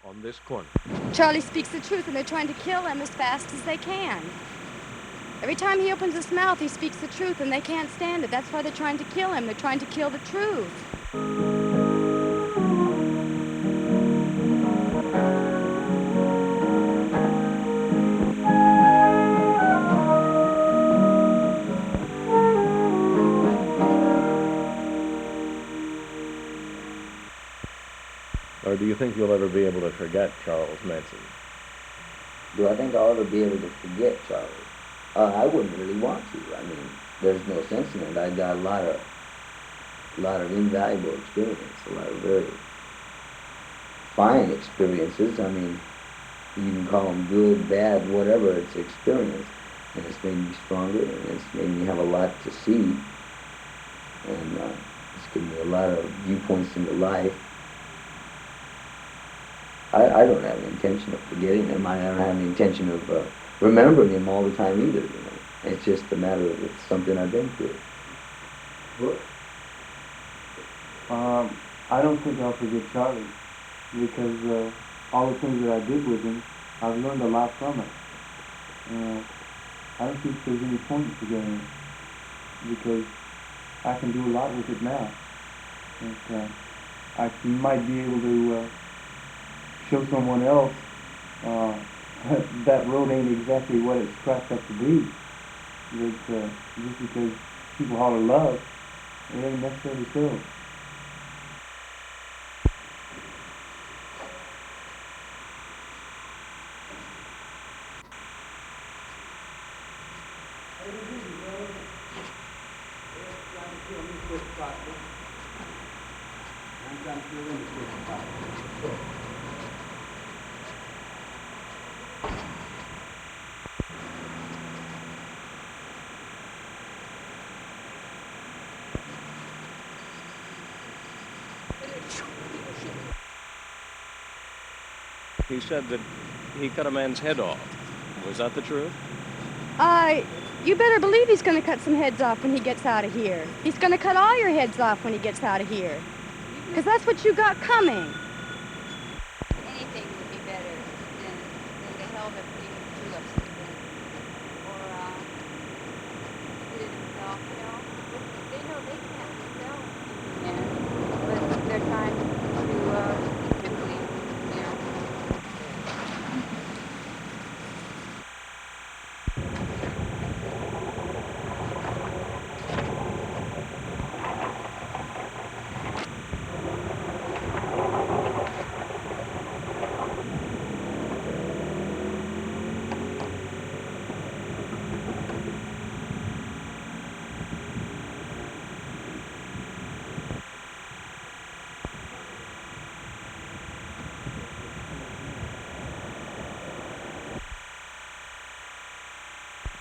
on this corner. Charlie speaks the truth, and they're trying to kill him as fast as they can. Every time he opens his mouth, he speaks the truth, and they can't stand it. That's why they're trying to kill him. They're trying to kill the truth. Or do you think you'll ever be able to forget Charles Manson? Do I think I'll ever be able to forget Charlie? I wouldn't really want to. I mean, there's no sense in it. I got a lot of invaluable experience, a lot of very fine experiences. I mean, you can call them good, bad, whatever. It's experience, and it's made me stronger, and it's made me have a lot to see, and it's given me a lot of viewpoints into life. I don't have any intention of forgetting him. I don't have any intention of remembering him all the time either. You know, it's just a matter of it's something I've been through. What? I don't think I'll forget Charlie because all the things that I did with him, I've learned a lot from it. I don't think there's any point in forgetting it because I can do a lot with it now. And, I might be able to show someone else that road ain't exactly what it's cracked up to be. That just because people holler love, it ain't necessarily so. He said that he cut a man's head off. Was that the truth? You better believe he's gonna cut some heads off when he gets out of here. He's gonna cut all your heads off when he gets out of here. 'Cause that's what you got coming. Anything would be better than the hell that even tulips live in. Or, he did it himself, you know. But they know they can't sell him, but they're trying to keep him clean, you know.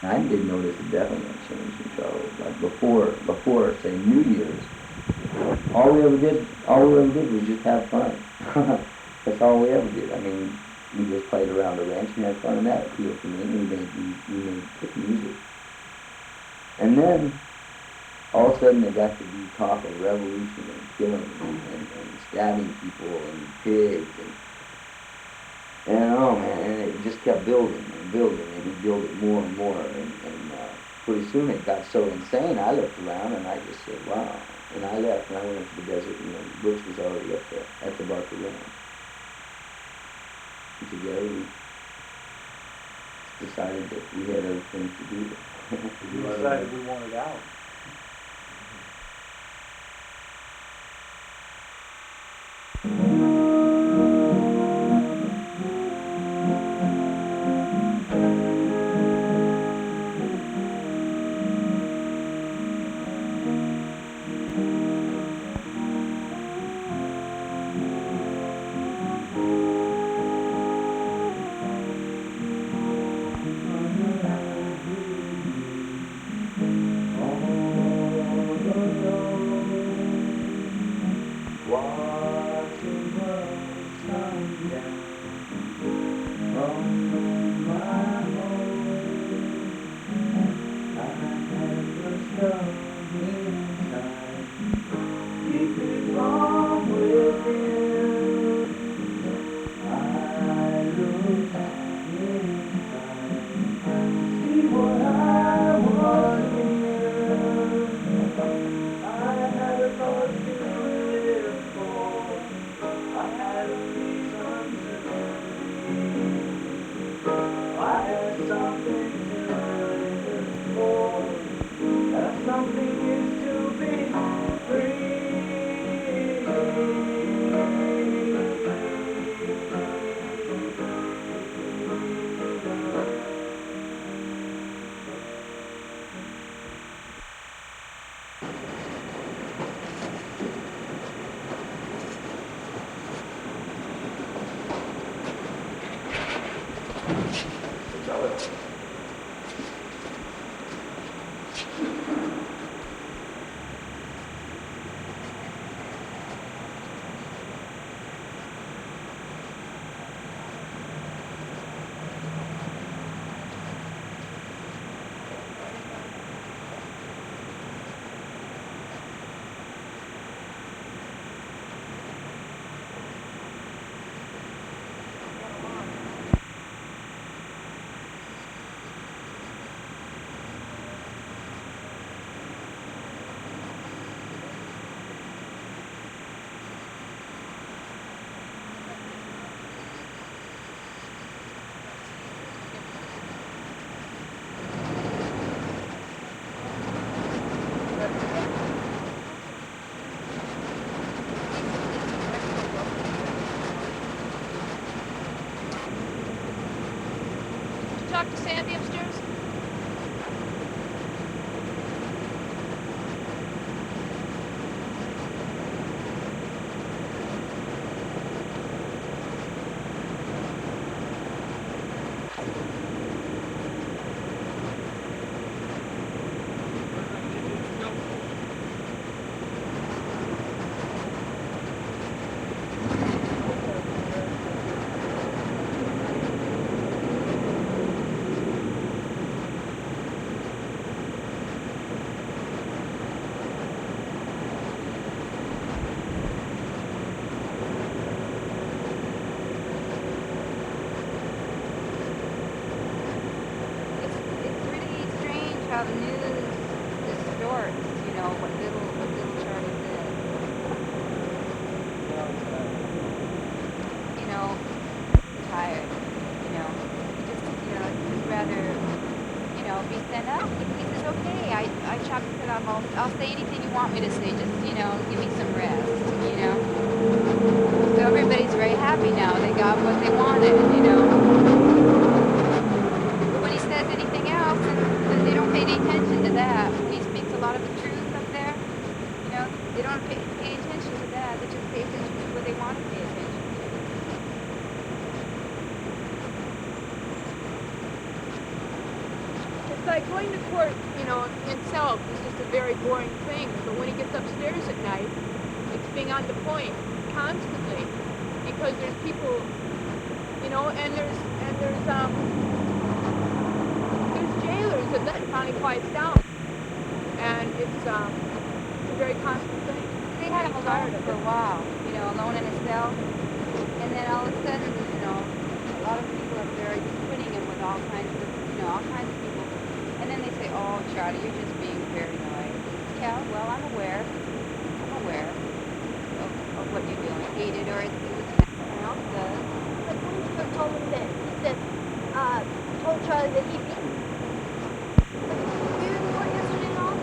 I did notice a definite change in Charlie. Like before, say New Year's, all we ever did was just have fun. That's all we ever did. I mean, we just played around the ranch and had fun, and that appealed to me. We made good music. And then all of a sudden, they got to be talk of revolution and killing and stabbing people and pigs and oh man, and it just kept building and building, and we built it more and more, and pretty soon it got so insane. I looked around and I just said, wow. And I left and I went into the desert, and the Brooks was already up there at the Barker Ranch. And together we decided that we had other things to do. We decided we wanted out. Talk to Sandy upstairs? It's pretty strange how the news distorts, you know, what little Charlie did. You know, tired, you know. He just, you know, he'd rather, you know, be sent up. He says, okay, I chopped it up. I'll say anything you want me to say. Just, you know, give me some rest, you know. So everybody's very happy now. They got what they wanted, you know. But when he says anything else, and they don't pay any attention to that. When he speaks a lot of the truth up there, you know, they don't pay attention to that. They just pay attention to what they want to pay attention to. It's like going to court, you know, in itself is just a very boring thing. But when he gets upstairs at night, it's being on the point constantly because there's people, you know, and there's jailers that then finally quiets down, and it's a very constant thing. They had him alone for a while, you know, alone in his cell. And then all of a sudden, you know, a lot of people up there are just putting him with all kinds of, you know, all kinds of people. And then they say, oh, Charlie, you're just being paranoid. Yeah, well, I'm aware of what you're doing. Hate it or it was someone else does. Like when he told him that, he said, told Charlie that he beat him. You didn't know yesterday at all?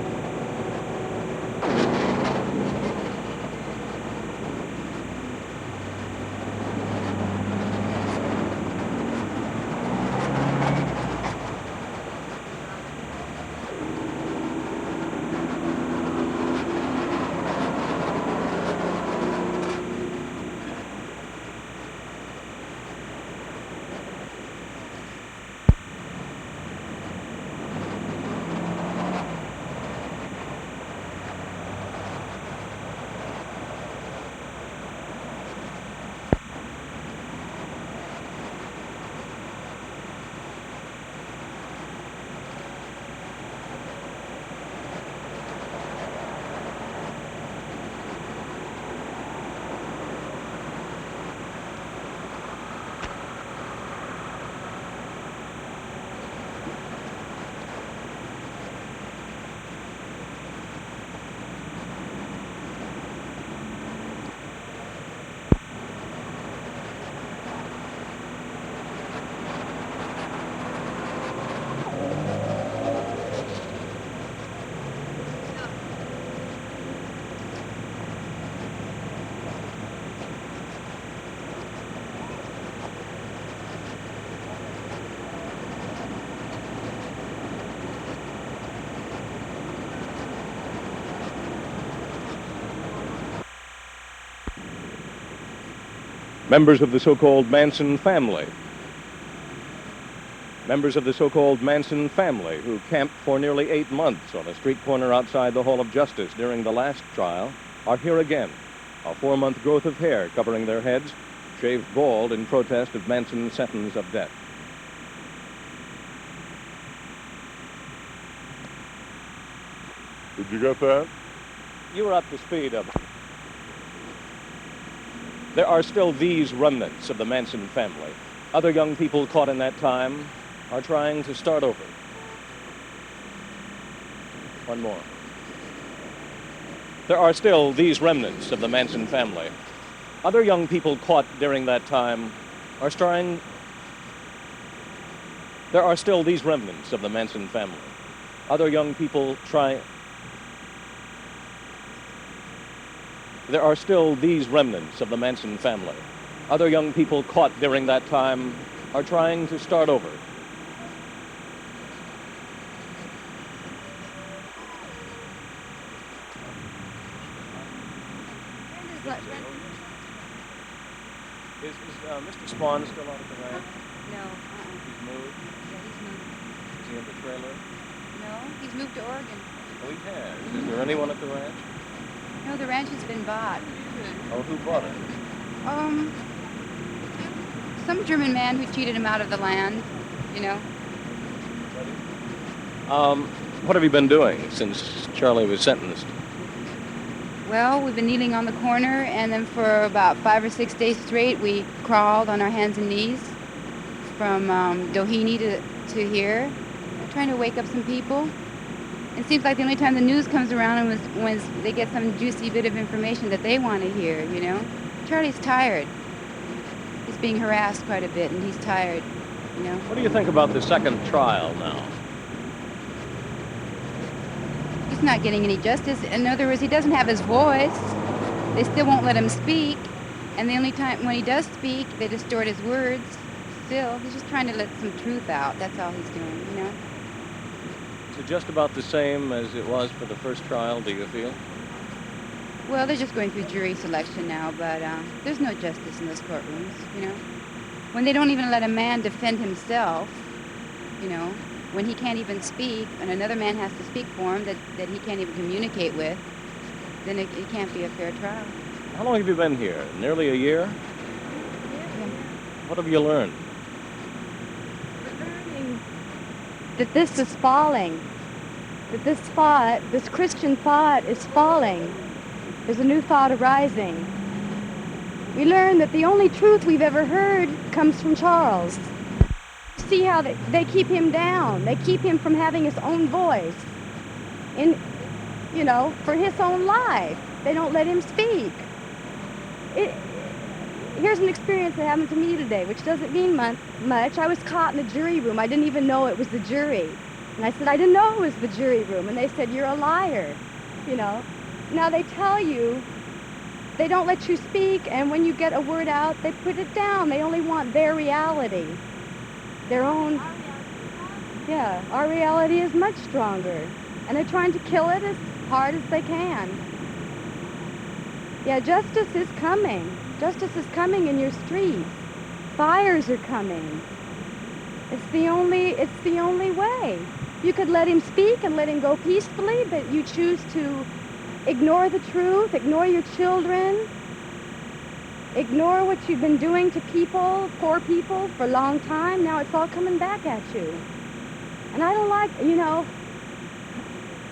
Members of the so-called Manson family Members of the so-called Manson family, who camped for nearly 8 months on a street corner outside the Hall of Justice during the last trial, are here again. A 4-month growth of hair covering their heads, shaved bald in protest of Manson's sentence of death. Did you get that? You were up to speed of it. There are still these remnants of the Manson family. Other young people caught in that time are trying to start over. One more. There are still these remnants of the Manson family. Other young people caught during that time are trying... There are still these remnants of the Manson family. Other young people try... There are still these remnants of the Manson family. Other young people caught during that time are trying to start over. Is Mr. Spawn still out at the ranch? No, He's moved? Yeah, he's moved. Is he in the trailer? No, he's moved to Oregon. Oh, he has. Is there anyone at the ranch? No, the ranch has been bought. Oh, who bought it? Some German man who cheated him out of the land, you know. What have you been doing since Charlie was sentenced? Well, we've been kneeling on the corner, and then for about 5 or 6 days straight, we crawled on our hands and knees from Doheny to here, trying to wake up some people. It seems like the only time the news comes around is when they get some juicy bit of information that they want to hear, you know. Charlie's tired. He's being harassed quite a bit, and he's tired, you know. What do you think about the second trial now? He's not getting any justice. In other words, he doesn't have his voice. They still won't let him speak. And the only time when he does speak, they distort his words. Still, he's just trying to let some truth out. That's all he's doing, you know. Is it just about the same as it was for the first trial, do you feel? Well, they're just going through jury selection now, but there's no justice in those courtrooms, you know. When they don't even let a man defend himself, you know, when he can't even speak and another man has to speak for him that he can't even communicate with, then it can't be a fair trial. How long have you been here? Nearly a year? Yeah. What have you learned? Learning that this is falling, that this Christian thought is falling. There's a new thought arising. We learn that the only truth we've ever heard comes from Charles. See how they keep him down. They keep him from having his own voice. You know, for his own life. They don't let him speak. Here's an experience that happened to me today, which doesn't mean much. I was caught in the jury room. I didn't even know it was the jury. And I said, I didn't know it was the jury room. And they said, you're a liar, you know. Now they tell you, they don't let you speak, and when you get a word out, they put it down. They only want their reality. Their own, yeah, our reality is much stronger. And they're trying to kill it as hard as they can. Yeah, justice is coming. Justice is coming in your streets. Fires are coming. It's the only way. You could let him speak and let him go peacefully, but you choose to ignore the truth, ignore your children, ignore what you've been doing to people, poor people, for a long time. Now it's all coming back at you. And I don't like, you know,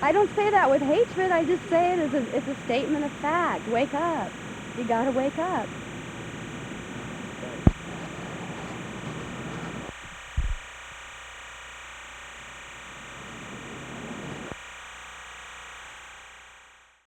I don't say that with hatred. I just say it as a statement of fact. Wake up. You gotta wake up.